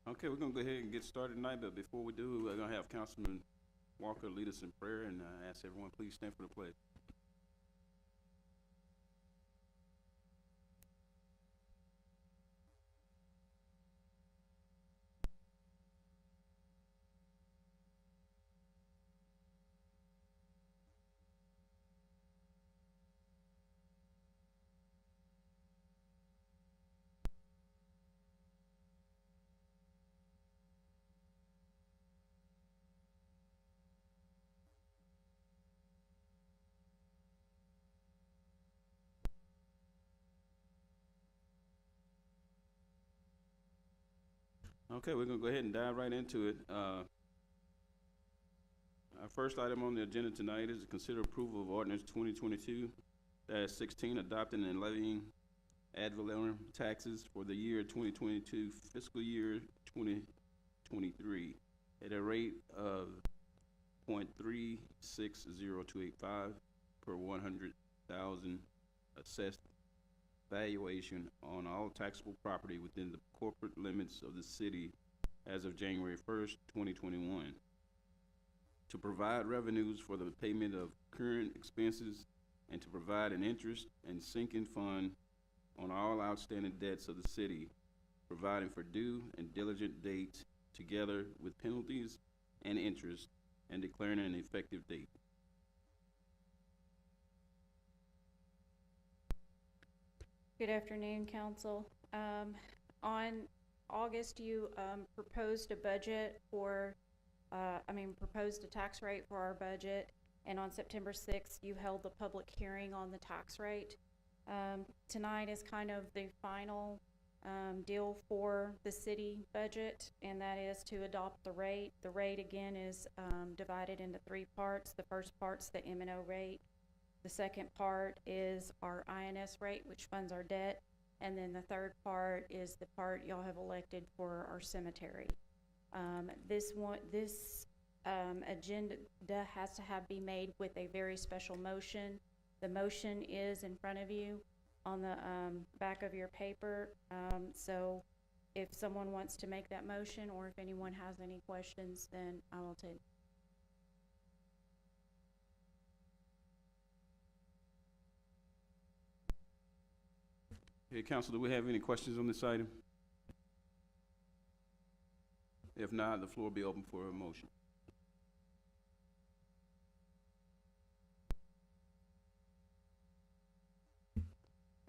Okay, we're gonna go ahead and get started tonight, but before we do, we're gonna have Councilman Walker lead us in prayer and ask everyone please stand for the pledge. Okay, we're gonna go ahead and dive right into it. Our first item on the agenda tonight is to consider approval of ordinance 2022-16, adopting and levying ad valorem taxes for the year 2022 fiscal year 2023 at a rate of 0.360285 per 100,000 assessed valuation on all taxable property within the corporate limits of the city as of January 1st, 2021. To provide revenues for the payment of current expenses and to provide an interest and sinking fund on all outstanding debts of the city, providing for due and diligent dates together with penalties and interest, and declaring an effective date. Good afternoon, Council. On August, you proposed a budget for, proposed a tax rate for our budget, and on September 6th, you held the public hearing on the tax rate. Tonight is kind of the final deal for the city budget, and that is to adopt the rate. The rate, again, is divided into three parts. The first part's the M&O rate. The second part is our INS rate, which funds our debt. And then the third part is the part y'all have elected for our cemetery. This agenda has to be made with a very special motion. The motion is in front of you on the back of your paper. So if someone wants to make that motion, or if anyone has any questions, then I will take. Hey, Council, do we have any questions on this item? If not, the floor will be open for a motion.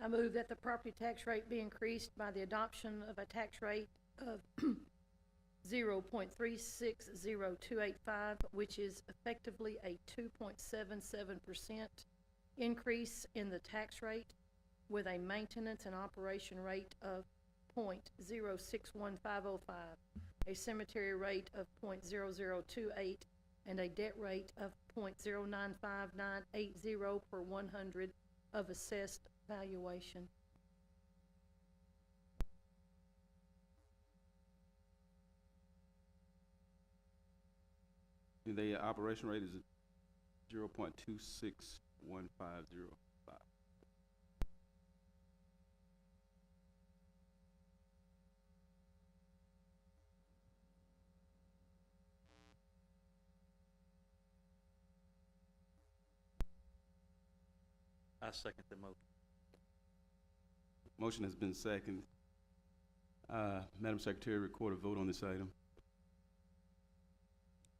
I move that the property tax rate be increased by the adoption of a tax rate of 0.360285, which is effectively a 2.77% increase in the tax rate, with a maintenance and operation rate of 0.061505, a cemetery rate of 0.0028, and a debt rate of 0.095980 per 100 of assessed valuation. The operation rate is 0.26150. I second the motion. Motion has been seconded. Madam Secretary, record a vote on this item.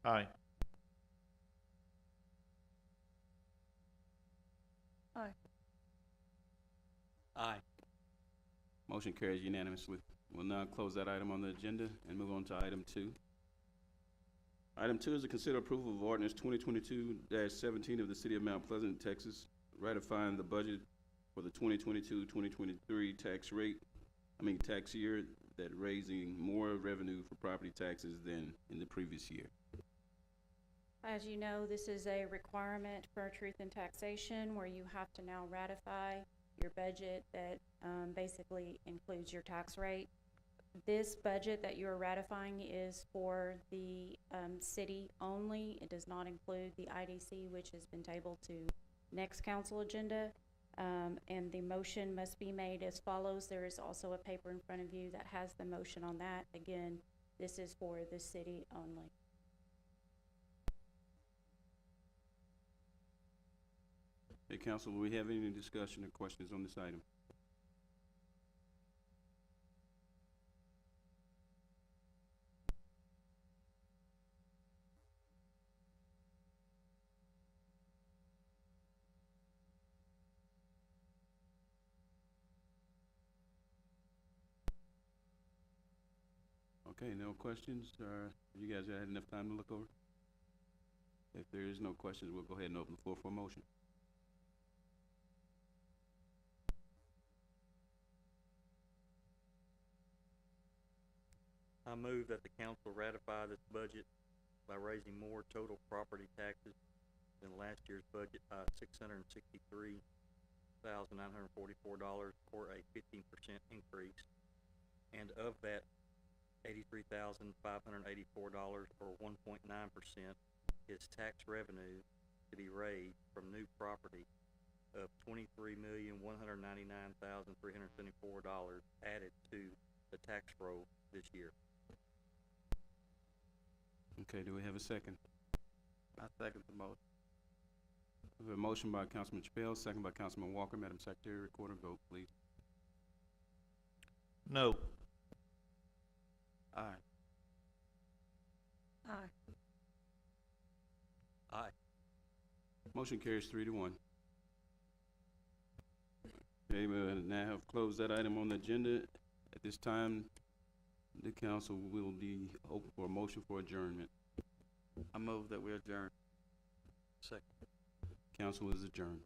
Aye. Aye. Aye. Motion carries unanimously. We'll now close that item on the agenda and move on to item 2. Item 2 is to consider approval of ordinance 2022-17 of the City of Mount Pleasant, Texas, ratifying the budget for the 2022-2023 tax year, that raising more revenue for property taxes than in the previous year. As you know, this is a requirement for Truth in Taxation, where you have to now ratify your budget that basically includes your tax rate. This budget that you are ratifying is for the city only. It does not include the IDC, which has been tabled to next council agenda. And the motion must be made as follows. There is also a paper in front of you that has the motion on that. Again, This is for the city only. Hey, council, do we have any discussion or questions on this item? Okay, no questions, you guys had enough time to look over? If there is no questions, we'll go ahead and open the floor for a motion. I move that the council ratify this budget by raising more total property taxes than last year's budget by $663,944, or a 15% increase. And of that, $83,584, or 1.9%, is tax revenue to be raised from new property of $23,199,374 added to the tax roll this year. Okay, do we have a second? I second the motion. We have a motion by Councilman Chappelle, second by Councilman Walker. Madam Secretary, record a vote, please. No. Aye. Aye. Aye. Motion carries 3-1. Okay, we now have closed that item on the agenda. At this time, the council will be open for a motion for adjournment. I move that we adjourn. Second. Council is adjourned.